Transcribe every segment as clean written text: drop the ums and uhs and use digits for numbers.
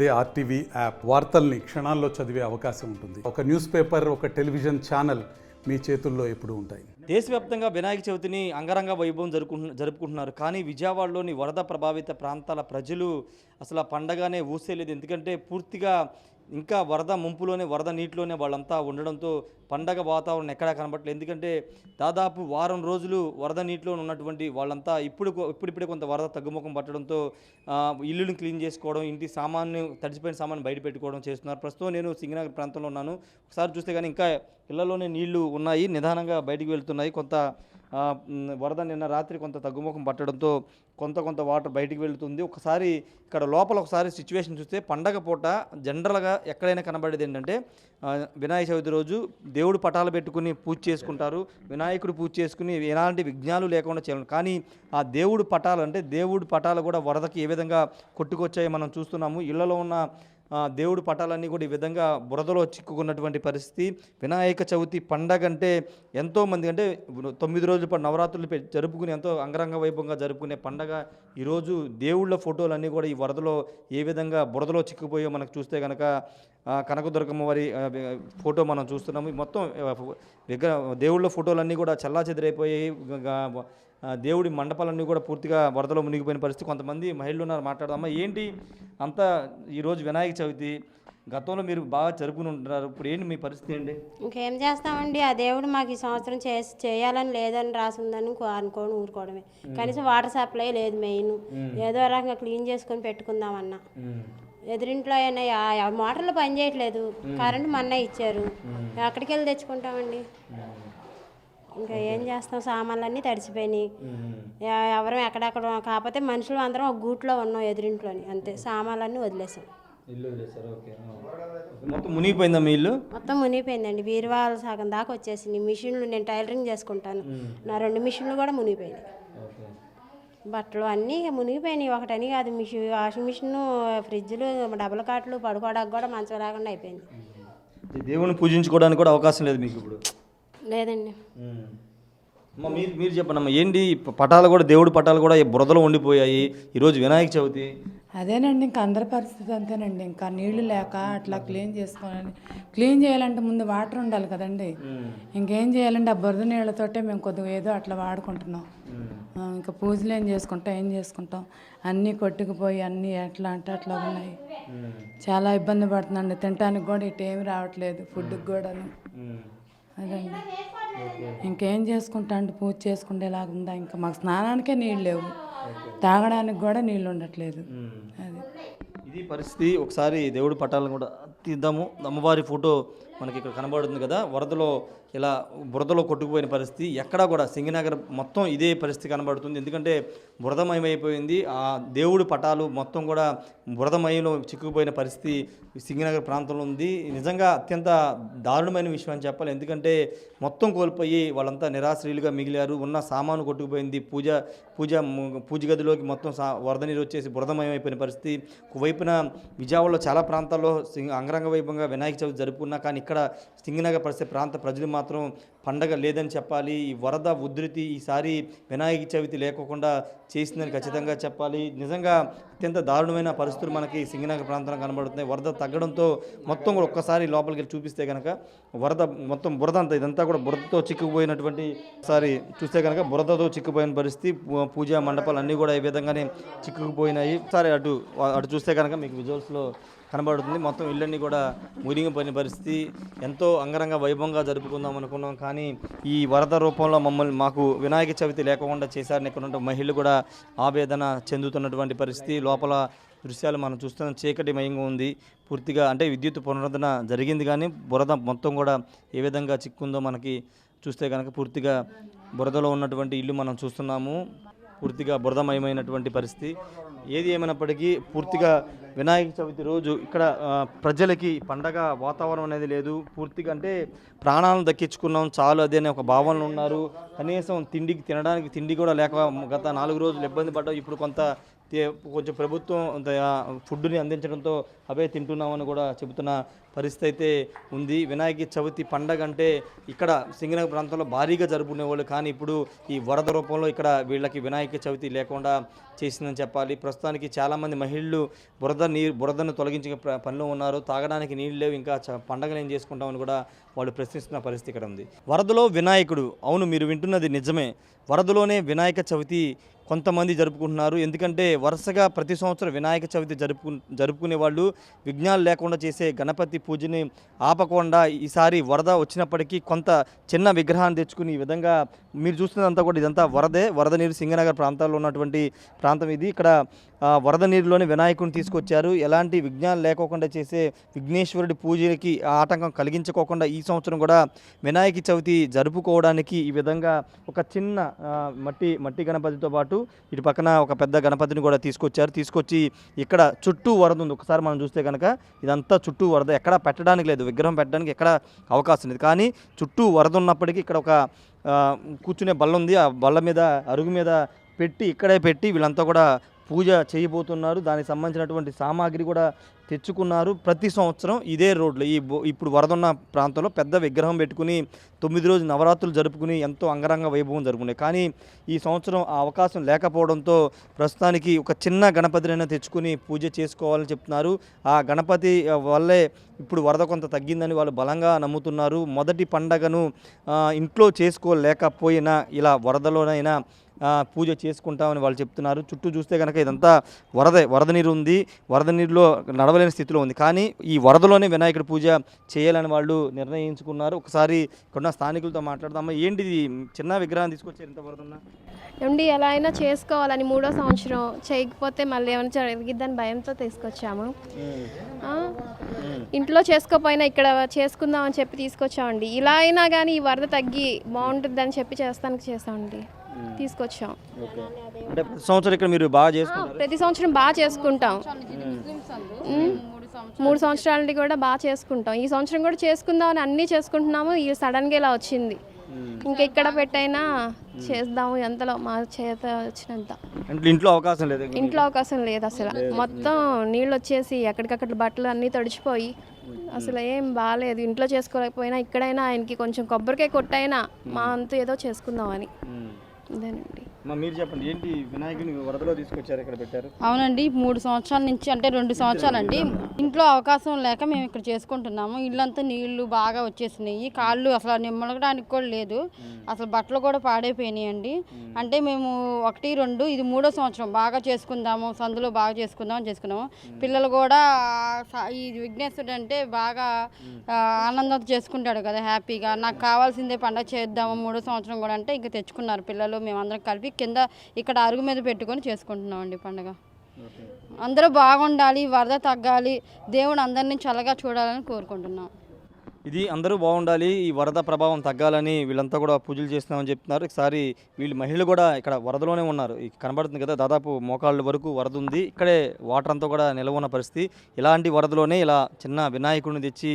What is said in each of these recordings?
అదే RTV app వార్తల్ని క్షణాల్లో చదివే అవకాశం ఉంటుంది. ఒక న్యూస్ పేపర్, ఒక టెలివిజన్ ఛానల్ మీ చేతుల్లో ఎప్పుడూ ఉంటాయి. దేశవ్యాప్తంగా వినాయక చవితిని అంగరంగ వైభవం జరుపుకుంటున్నారు. కానీ విజయవాడలోని వరద ప్రభావిత ప్రాంతాల ప్రజలు అసలు ఆ పండగనే ఊసేలేదు. ఎందుకంటే పూర్తిగా ఇంకా వరద ముంపులోనే, వరద నీటిలోనే వాళ్ళంతా ఉండడంతో పండగ వాతావరణం ఎక్కడా కనబడట్లేదు. ఎందుకంటే దాదాపు వారం రోజులు వరద నీటిలో ఉన్నటువంటి వాళ్ళంతా ఇప్పుడిప్పుడే కొంత వరద తగ్గుముఖం పట్టడంతో ఇల్లుని క్లీన్ చేసుకోవడం, ఇంటి సామాన్లు, తడిసిపోయిన సామాను బయట పెట్టుకోవడం చేస్తున్నారు. ప్రస్తుతం నేను సింగనగర్ ప్రాంతంలో ఉన్నాను. ఒకసారి చూస్తే కానీ ఇంకా ఇళ్లలోనే నీళ్లు ఉన్నాయి, నిదానంగా బయటికి వెళ్తున్నాయి. కొంత వరద నిన్న రాత్రి కొంత తగ్గుముఖం పట్టడంతో కొంత వాటర్ బయటికి వెళ్తుంది. ఒకసారి ఇక్కడ లోపల ఒకసారి సిచ్యువేషన్ చూస్తే పండగ పూట జనరల్గా ఎక్కడైనా కనబడేది ఏంటంటే వినాయక చవితి రోజు దేవుడు పటాలు పెట్టుకుని పూజ చేసుకుంటారు, వినాయకుడు పూజ చేసుకుని ఎలాంటి విఘ్నాలు లేకుండా చేయాలి. కానీ ఆ దేవుడు పటాలు కూడా వరదకి ఏ విధంగా కొట్టుకొచ్చాయో మనం చూస్తున్నాము. ఇళ్లలో ఉన్న దేవుడు పటాలన్నీ కూడా ఈ విధంగా బురదలో చిక్కుకున్నటువంటి పరిస్థితి. వినాయక చవితి పండగ అంటే ఎంతోమంది, అంటే 9 రోజుల పాటు నవరాత్రులు జరుపుకుని ఎంతో అంగరంగ వైభవంగా జరుపుకునే పండగ ఈరోజు దేవుళ్ళ ఫోటోలన్నీ కూడా ఈ వరదలో ఏ విధంగా బురదలో చిక్కుపోయో మనకు చూస్తే కనుక కనకదుర్గమ్మ వారి ఫోటో మనం చూస్తున్నాము. మొత్తం దేవుళ్ళ ఫోటోలన్నీ కూడా చెల్లాచెదిరైపోయాయి. దేవుడి మండపాలన్నీ కూడా పూర్తిగా వరదలో మునిగిపోయిన పరిస్థితి. కొంతమంది మహిళలు ఉన్నారు, మాట్లాడదామా. ఏంటి అంతా ఈరోజు వినాయక చవితి గతంలో మీరు బాగా జరుపుకుని ఉంటున్నారు, ఇప్పుడు ఏంటి మీ పరిస్థితి ఏంటి? ఇంకేం చేస్తామండి, ఆ దేవుడు మాకు ఈ సంవత్సరం చేయాలని లేదని రాసిందని అనుకోని ఊరుకోవడమే. కనీసం వాటర్ సప్లై లేదు. మెయిన్ ఏదో రకంగా క్లీన్ చేసుకొని పెట్టుకుందామన్నా ఎదురింట్లో అయినా మోటార్లు పని చేయట్లేదు, కరెంటు మొన్న ఇచ్చారు, ఎక్కడికి వెళ్ళి తెచ్చుకుంటామండి. ఇంకా ఏం చేస్తాం, సామాన్లన్నీ తడిసిపోయినాయి. ఎవరం ఎక్కడెక్కడ, కాకపోతే మనుషులు అందరం ఒక గూట్లో ఉన్నాం ఎదురింట్లోని, అంతే. సామాన్లన్నీ వదిలేసాం. మొత్తం మునిగిపోయిందా మీ ఇల్లు? మొత్తం మునిగిపోయిందండి. బీరువాలు సగం దాకా వచ్చేసింది. మిషన్లు, నేను టైలరింగ్ చేసుకుంటాను, నా 2 మిషన్లు కూడా మునిగిపోయినాయి. బట్టలు అన్నీ మునిగిపోయినాయి. ఒకటని కాదు, వాషింగ్ మిషన్, ఫ్రిడ్జ్లు, డబుల్ కాట్లు, పడుకోవడానికి కూడా మంచం లేకుండా అయిపోయింది. దేవుని పూజించుకోవడానికి కూడా అవకాశం లేదు మీకు ఇప్పుడు? లేదండి. మీరు చెప్పండి, ఏంటి పటాలు కూడా, దేవుడి పటాలు కూడా బురదలో ఉండిపోయాయి ఈరోజు వినాయక చవితి? అదేనండి, ఇంకా అందరి పరిస్థితి అంతేనండి. ఇంకా నీళ్లు లేక అట్లా క్లీన్ చేయాలంటే ముందు వాటర్ ఉండాలి కదండి. ఇంకేం చేయాలంటే ఆ బురద నీళ్ళతోటే మేము కొద్దిగా ఏదో అట్లా వాడుకుంటున్నాం. ఇంకా పూజలు ఏం చేసుకుంటాం, అన్నీ కొట్టుకుపోయి అన్నీ ఎట్లా అంటే అట్లా ఉన్నాయి. చాలా ఇబ్బంది పడుతుందండి. తినడానికి కూడా ఇటు ఏమి రావట్లేదు, ఫుడ్కి కూడా. అదండి, ఇంకేం చేసుకుంటా అంటే పూజ చేసుకునేలాగుందా. ఇంకా మాకు స్నానానికే నీళ్ళు లేవు, తాగడానికి కూడా నీళ్ళు ఉండట్లేదు. అది ఇది పరిస్థితి. ఒకసారి దేవుడి పటాలను కూడా తీద్దాము. అమ్మవారి ఫోటో మనకి ఇక్కడ కనబడుతుంది కదా. వరదలో ఇలా బురదలో కొట్టుకుపోయిన పరిస్థితి ఎక్కడా కూడా సింగనగర్ మొత్తం ఇదే పరిస్థితి కనబడుతుంది. ఎందుకంటే బురదమయమైపోయింది. ఆ దేవుడి పటాలు మొత్తం కూడా బురదమయంలో చిక్కుకుపోయిన పరిస్థితి సింగనగర్ ప్రాంతంలో ఉంది. నిజంగా అత్యంత దారుణమైన విషయం అని చెప్పాలి. ఎందుకంటే మొత్తం కోల్పోయి వాళ్ళంతా నిరాశ్రయులుగా మిగిలారు. ఉన్న సామాను కొట్టుకుపోయింది. పూజ గదిలోకి మొత్తం వరద నీరు వచ్చేసి బురదమయమైపోయిన పరిస్థితి. ఒకవైపున విజయవాడలో చాలా ప్రాంతాల్లో అంగరంగ వైభవంగా వినాయక చవితి జరుపుకున్నా, కానీ ఇక్కడ సింగనగర్ పరిస్థితి ప్రాంత ప్రజలు మాత్రం పండగ లేదని చెప్పాలి. ఈ వరద ఉధృతి ఈసారి వినాయక చవితి లేకోకుండా చేసిందని ఖచ్చితంగా చెప్పాలి. నిజంగా అత్యంత దారుణమైన పరిస్థితులు మనకి సింగనగర్ ప్రాంతంలో కనబడుతున్నాయి. వరద తగ్గడంతో మొత్తం కూడా ఒక్కసారి లోపలికి వెళ్ళి చూపిస్తే కనుక వరద మొత్తం బురద అంతా, ఇదంతా కూడా బురదతో చిక్కుపోయినటువంటి, ఒకసారి చూస్తే కనుక బురదతో చిక్కుపోయిన పరిస్థితి. పూజా మండపాలు అన్నీ కూడా ఈ విధంగానే చిక్కుకుపోయినాయి. ఒకసారి అటు చూస్తే కనుక మీకు విజువల్స్లో కనబడుతుంది. మొత్తం ఇళ్ళన్నీ కూడా మునిగిపోయిన పరిస్థితి. ఎంతో అంగరంగ వైభవంగా జరుపుకుందాం అనుకున్నాం, కానీ ఈ వరద రూపంలో మాకు వినాయక చవితి లేకుండా చేశారని ఇక్కడ ఉన్న మహిళలు కూడా ఆవేదన చెందుతున్నటువంటి పరిస్థితి. లోపల దృశ్యాలు మనం చూస్తున్న చీకటిమయంగా ఉంది పూర్తిగా. అంటే విద్యుత్ పునరుద్ధరణ జరిగింది, కానీ బురద మొత్తం కూడా ఏ విధంగా చిక్కుందో మనకి చూస్తే కనుక పూర్తిగా బురదలో ఉన్నటువంటి ఇల్లు మనం చూస్తున్నాము. పూర్తిగా బురదమయమైనటువంటి పరిస్థితి. ఏది ఏమైనప్పటికీ పూర్తిగా వినాయక చవితి రోజు ఇక్కడ ప్రజలకి పండగ వాతావరణం అనేది లేదు. పూర్తిగా అంటే ప్రాణాలను దక్కించుకున్నాం చాలు అదే అనే ఒక భావనలు ఉన్నారు. కనీసం తినడానికి తిండి కూడా లేక గత 4 రోజులు ఇబ్బంది పడ్డాం. ఇప్పుడు కొంత కొంచెం ప్రభుత్వం ఫుడ్ని అందించడంతో అవే తింటున్నామని కూడా చెబుతున్న పరిస్థితి అయితే ఉంది. వినాయక చవితి పండగ అంటే ఇక్కడ సింగనగర్ ప్రాంతంలో భారీగా జరుపుకునేవాళ్ళు, కానీ ఇప్పుడు ఈ వరద రూపంలో ఇక్కడ వీళ్ళకి వినాయక చవితి లేకుండా చేసిందని చెప్పాలి. ప్రస్తుతానికి చాలామంది మహిళలు బురదను తొలగించే పనిలో ఉన్నారు. తాగడానికి నీళ్ళు లేవు, ఇంకా పండగలు ఏం చేసుకుంటామని కూడా వాళ్ళు ప్రశ్నిస్తున్న పరిస్థితి ఇక్కడ ఉంది. వరదలో వినాయకుడు, అవును మీరు వింటున్నది నిజమే. వరదలోనే వినాయక చవితి కొంతమంది జరుపుకుంటున్నారు. ఎందుకంటే వరుసగా ప్రతి సంవత్సరం వినాయక చవితి జరుపుకునే వాళ్ళు విఘ్నాలు లేకుండా చేసే గణపతి పూజని ఆపకుండా ఈసారి వరద వచ్చినప్పటికీ కొంత చిన్న విగ్రహాన్ని తెచ్చుకుని ఈ విధంగా మీరు చూస్తున్నదంతా కూడా ఇదంతా వరద నీరు సింగనగర్ ప్రాంతాల్లో ఉన్నటువంటి ప్రాంతం ఇది. ఇక్కడ వరద నీరులోని వినాయకుడిని తీసుకొచ్చారు. ఎలాంటి విఘ్నాలు లేకోకుండా చేసే విఘ్నేశ్వరుడి పూజకి ఆటంకం కలిగించుకోకుండా ఈ సంవత్సరం కూడా వినాయక చవితి జరుపుకోవడానికి ఈ విధంగా ఒక చిన్న మట్టి గణపతితో పాటు ఇటు పక్కన ఒక పెద్ద గణపతిని కూడా తీసుకొచ్చి ఇక్కడ చుట్టూ వరద ఉంది. ఒకసారి మనం చూస్తే కనుక ఇదంతా చుట్టూ వరద, ఎక్కడ పెట్టడానికి లేదు, విగ్రహం పెట్టడానికి ఎక్కడ అవకాశం లేదు. కానీ చుట్టూ వరద ఉన్నప్పటికీ ఇక్కడ ఒక కూర్చునే బల్ల ఉంది. ఆ బల్ల మీద అరుగు మీద ఇక్కడే పెట్టి వీళ్ళంతా కూడా పూజ చేయబోతున్నారు. దానికి సంబంధించినటువంటి సామాగ్రి కూడా తెచ్చుకున్నారు. ప్రతి సంవత్సరం ఇదే రోడ్లో ఇప్పుడు వరదున్న ప్రాంతంలో పెద్ద విగ్రహం పెట్టుకుని 9 రోజులు నవరాత్రులు జరుపుకుని ఎంతో అంగరంగ వైభవం జరుపుకున్నాయి. కానీ ఈ సంవత్సరం ఆ అవకాశం లేకపోవడంతో ప్రస్తుతానికి ఒక చిన్న గణపతినైనా తెచ్చుకుని పూజ చేసుకోవాలని చెప్తున్నారు. ఆ గణపతి వల్లే ఇప్పుడు వరద కొంత తగ్గిందని వాళ్ళు బలంగా నమ్ముతున్నారు. మొదటి పండగను ఇంట్లో చేసుకోలేకపోయినా ఇలా వరదలోనైనా పూజ చేసుకుంటామని వాళ్ళు చెప్తున్నారు. చుట్టూ చూస్తే కనుక ఇదంతా వరద నీరు ఉంది, వరద నీరులో నడవలేని స్థితిలో ఉంది. కానీ ఈ వరదలోనే వినాయకుడి పూజ చేయాలని వాళ్ళు నిర్ణయించుకున్నారు. ఒకసారి ఇక్కడ స్థానికులతో మాట్లాడదామా. ఏంటిది చిన్న విగ్రహం తీసుకొచ్చారు ఇంత వరద ఉన్నా? ఏమండి ఎలా అయినా చేసుకోవాలని 3వ సంవత్సరం చేయకపోతే మళ్ళీ ఏమైనా జరిగిద్దని భయంతో తీసుకొచ్చాము. ఇంట్లో చేసుకోపోయినా ఇక్కడ చేసుకుందామని చెప్పి తీసుకొచ్చామండి. ఇలా అయినా కానీ ఈ వరద తగ్గి బాగుంటుందని చెప్పి చేస్తామండి, తీసుకొచ్చాం. అంటే ప్రతి సంవత్సరం ఇక్కడ మీరు బాగా చేసుకుంటారు? ప్రతి సంవత్సరం బాగా చేసుకుంటాం. 3 సంవత్సరాల నుండి కూడా బాగా చేసుకుంటాం. ఈ సంవత్సరం కూడా చేసుకుందామని అన్నీ చేసుకుంటున్నాము. ఈ సడన్గా ఇలా వచ్చింది. ఇంకా ఇక్కడ పెట్టైనా చేద్దాము ఎంతలో మా చేత వచ్చినంత. ఇంట్లో అవకాశం లేదు, ఇంట్లో అవకాశం లేదు అసలు. మొత్తం నీళ్ళు వచ్చేసి ఎక్కడికక్కడ బట్టలు అన్నీ తడిచిపోయి అసలు ఏం బాగాలేదు. ఇంట్లో చేసుకోలేకపోయినా ఇక్కడైనా ఆయనకి కొంచెం కొబ్బరికాయ కొట్టైనా మా అంతు ఏదో చేసుకుందామని. అదేనండి. మీరు చెప్పండి, ఏంటి వినాయకుని వరదలో తీసుకొచ్చారు, ఇక్కడ పెట్టారు? అవునండి, 3 సంవత్సరాల నుంచి, అంటే 2 సంవత్సరాలండి ఇంట్లో అవకాశం లేక మేము ఇక్కడ చేసుకుంటున్నాము. ఇల్లంతా నీళ్లు బాగా వచ్చేసినాయి, కాళ్ళు అసలు నిమ్మలగడానికి కూడా లేదు, అసలు బట్టలు కూడా పాడైపోయినాయండి. అంటే మేము 1, 2 ఇది 3వ సంవత్సరం బాగా చేసుకుందాము, సందులో బాగా చేసుకున్నాము. పిల్లలు కూడా ఈ విఘ్నేశ్వరుడు అంటే బాగా ఆనందంతో చేసుకుంటాడు కదా, హ్యాపీగా. నాకు కావాల్సిందే పండగ చేద్దాము 3వ సంవత్సరం కూడా అంటే ఇంకా తెచ్చుకున్నారు పిల్లలు, మేమందరం కలిపి కింద ఇక్కడ అరుగు మీద పెట్టుకొని చేసుకుంటున్నామండి పండుగ. అందరూ బాగుండాలి, వరద తగ్గాలి, దేవుడు అందరినీ చల్లగా చూడాలని కోరుకుంటున్నాం. ఇది అందరూ బాగుండాలి, ఈ వరద ప్రభావం తగ్గాలని వీళ్ళంతా కూడా పూజలు చేస్తున్నామని చెప్తున్నారు. ఒకసారి వీళ్ళు మహిళలు కూడా ఇక్కడ వరదలోనే ఉన్నారు. కనబడుతుంది కదా, దాదాపు మోకాళ్ళ వరకు వరద ఉంది. ఇక్కడే వాటర్ అంతా కూడా నిల్వ ఉన్న పరిస్థితి. ఇలాంటి వరదలోనే ఇలా చిన్న వినాయకుడిని తెచ్చి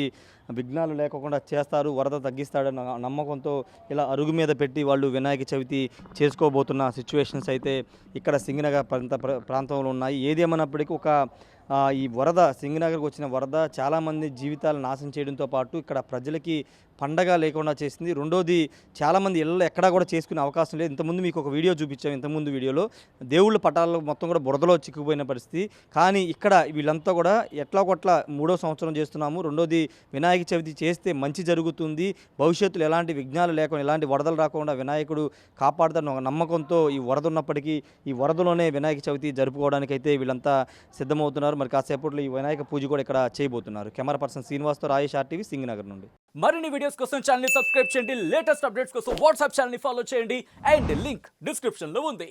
విఘ్నాలు లేకుండా చేస్తారు, వరద తగ్గిస్తాడన్న నమ్మకంతో ఇలా అరుగు మీద పెట్టి వాళ్ళు వినాయక చవితి చేసుకోబోతున్న సిచ్యువేషన్స్ అయితే ఇక్కడ సింగనగర్ ప్రాంతంలో ఉన్నాయి. ఏది ఏమన్నప్పటికీ ఈ వరద సింగనగర్కి వచ్చిన వరద చాలామంది జీవితాలు నాశనం చేయడంతో పాటు ఇక్కడ ప్రజలకి పండగ లేకుండా చేసింది. రెండోది, చాలామంది ఇళ్ళలో ఎక్కడా కూడా చేసుకునే అవకాశం లేదు. ఇంతకుముందు మీకు ఒక వీడియో చూపించాము, ఇంతకుముందు వీడియోలో దేవుళ్ళ పటాలు మొత్తం కూడా బురదలో చిక్కుపోయిన పరిస్థితి. కానీ ఇక్కడ వీళ్ళంతా కూడా ఎట్లాగొట్లా 3వ సంవత్సరం చేస్తున్నాము. రెండోది, వినాయక చవితి చేస్తే మంచి జరుగుతుంది, భవిష్యత్తులో ఎలాంటి విఘ్నాలు లేకుండా ఎలాంటి వరదలు రాకుండా వినాయకుడు కాపాడుతాడన్న ఒక నమ్మకంతో ఈ వరద ఉన్నప్పటికీ ఈ వరదలోనే వినాయక చవితి జరుపుకోవడానికైతే వీళ్ళంతా సిద్ధమవుతున్నారు. మరి కాసేపట్లో ఈ వినాయక పూజ కూడా ఇక్కడ చేయబోతున్నారు. Camera person శ్రీనివాస్తో Rayesh, RTV, Singh Nagar నుండి. మరిన్ని వీడియోస్ కోసం ఛానల్ ని సబ్స్క్రైబ్ చేయండి, లేటెస్ట్ అప్డేట్స్ కోసం వాట్సాప్ ఛానల్ ని ఫాలో చేయండి, అండ్ లింక్ డిస్క్రిప్షన్ లో ఉంది.